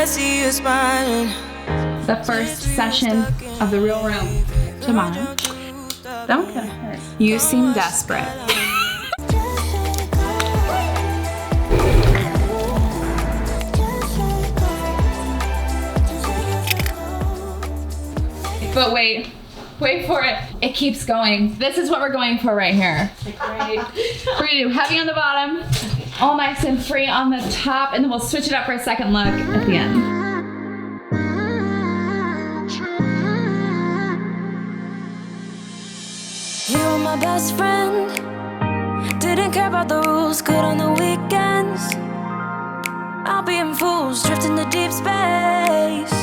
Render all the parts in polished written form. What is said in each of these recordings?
I see you smiling. The first session of the real room tomorrow. Don't get hurt. You seem desperate. But wait for it. It keeps going. This is what we're going for right here. Right. We're gonna do heavy on the bottom, all nice and free on the top, and then we'll switch it up for a second look at the end. You were my best friend. Didn't care about the rules, good on the weekends. I'll be in fools, drifting to deep space.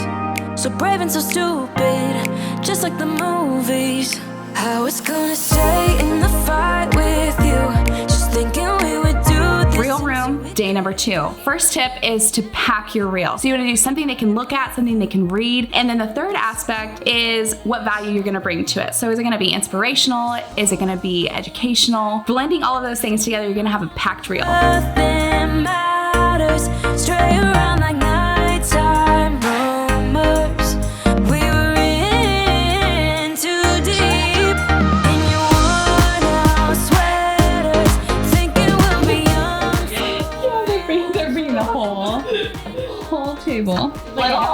So brave and so stupid, just like the movies. I was gonna stay in the fight with you, just thinking we would do this. Reel room, day number 2. First tip is to pack your reel. So you wanna do something they can look at, something they can read. And then the third aspect is what value you're gonna bring to it. So is it gonna be inspirational? Is it gonna be educational? Blending all of those things together, you're gonna have a packed reel. Nothing matters, stray around like nighttime rumors. We were in too deep in your worn-out sweaters, thinking we'll be young. They're bringing the whole table.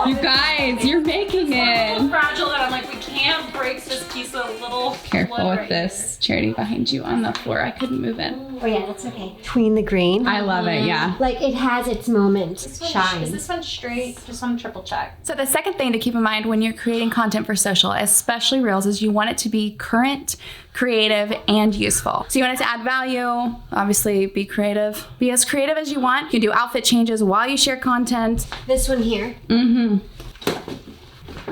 You guys, you're making it. So fragile that I'm like, we can't break this piece of little. Careful with this. Charity behind you on the floor. I couldn't move it. Oh yeah, that's okay. Between the green. I love it, yeah. Like it has its moment. Shine. Is this one straight? Just want to triple check. So the second thing to keep in mind when you're creating content for social, especially Reels, is you want it to be current, creative, and useful. So you want it to add value, obviously be creative. Be as creative as you want. You can do outfit changes while you share content. This one here.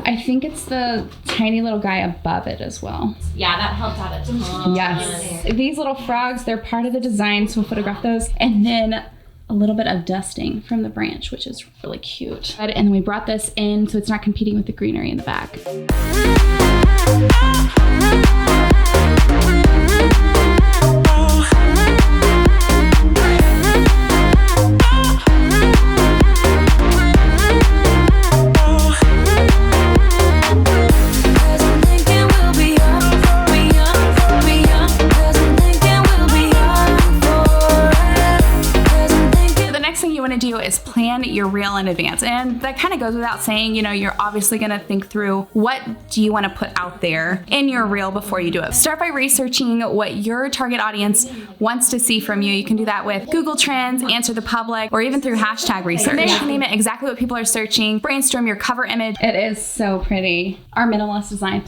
I think it's the tiny little guy above it as well. Yeah, that helped out a ton. Yes. These little frogs, they're part of the design, so we'll photograph those. And then a little bit of dusting from the branch, which is really cute. And then we brought this in so it's not competing with the greenery in the back. Is plan your reel in advance. And that kind of goes without saying, you know, you're obviously going to think through what do you want to put out there in your reel before you do it. Start by researching what your target audience wants to see from you. You can do that with Google Trends, Answer the Public, or even through hashtag research. You can name it exactly what people are searching. Brainstorm your cover image. It is so pretty. Our minimalist design.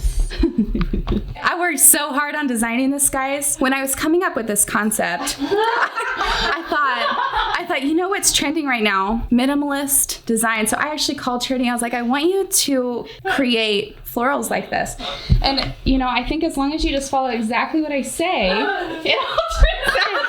I worked so hard on designing this, guys. When I was coming up with this concept, I thought, you know what's trending right now? Minimalist design. So I actually called Charity. I was like, I want you to create florals like this. And, you know, I think as long as you just follow exactly what I say, it'll turn out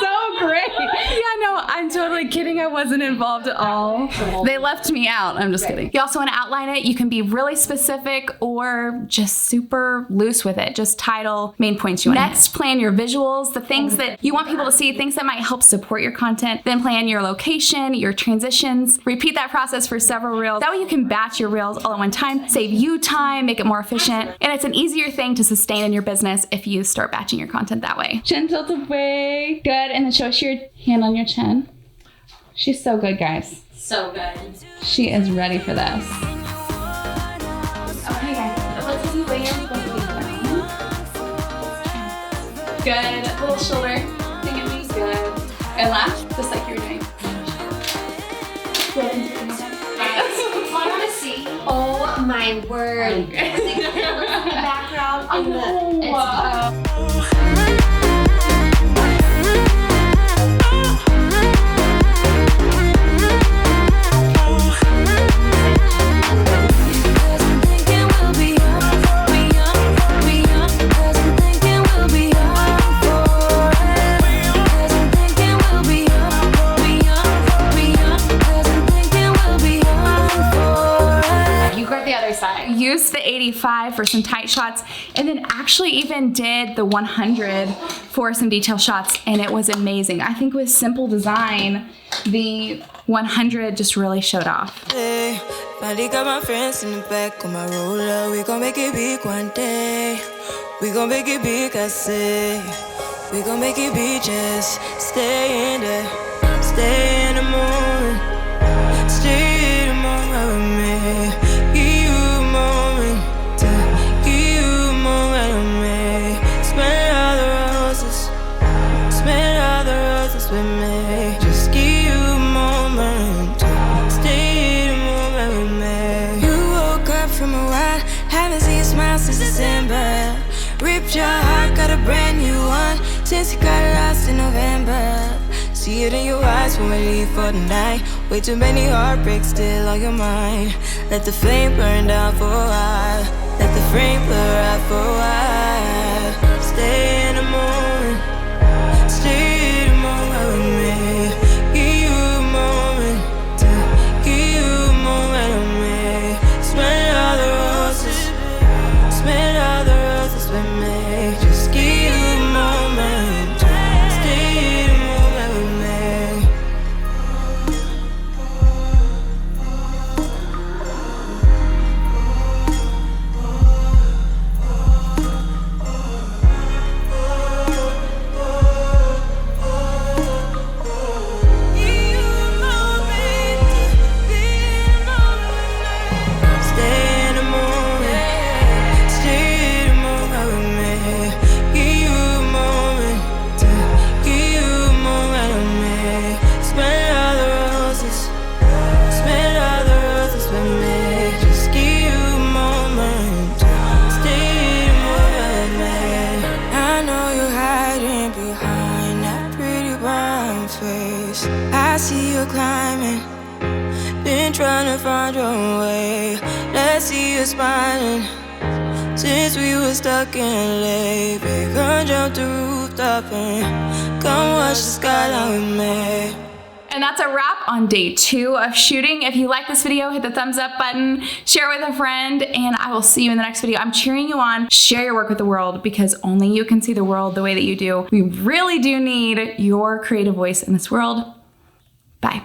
so great. Yeah, no, I'm totally kidding. I wasn't involved at all. They left me out. I'm just kidding. You also want to outline it. You can be really specific or just super loose with it. Just title, main points you want. Next, plan your visuals, the things that you want people to see, things that might help support your content. Then plan your location, your transitions. Repeat that process for several reels. That way you can batch your reels all at one time, save you time, make it more efficient. And it's an easier thing to sustain in your business if you start batching your content that way. Chin tilted way. Good. And then show us your hand on your chin. She's so good, guys. So good. She is ready for this. Okay, guys. Let's do layers. Good. Little shoulder thing at me. Good. And laugh, just like you were doing. Good. I want to see. Oh my word. The background on the used the 85 for some tight shots, and then actually even did the 100 for some detail shots, and it was amazing. I think with simple design, the 100 just really showed off. Hey, finally got my friends in the back of my roller. We gon' make it big one day. We gon' make it big, I say. We gon' make it big, just stay in there. Stay in the moment. Stay in the moment with me. Give you a moment. Give you a moment with me. Smell all the roses. Smell all the roses with me. Just give you a moment. Stay in the moment with me. You woke up from a ride. Haven't seen you smile since December. Ripped your heart, got a brand new one since you got lost in November. See it in your eyes when we leave for the night. Way too many heartbreaks still on your mind. Let the flame burn down for a while. Let the flame blur out for a while. Stay in the moment. Stay in the moment with me. Give you a moment. Give you a moment with me. Smell all the roses. Smell all the roses with me. Just give you a moment. Stay in the moment with me. I see you climbing, been trying to find your way. Let's see you smiling. Since we were stuck in LA, babe, come jump the rooftop and come watch the skyline with me. And that's a wrap on day 2 of shooting. If you like this video, hit the thumbs up button, share it with a friend, and I will see you in the next video. I'm cheering you on. Share your work with the world because only you can see the world the way that you do. We really do need your creative voice in this world. Bye.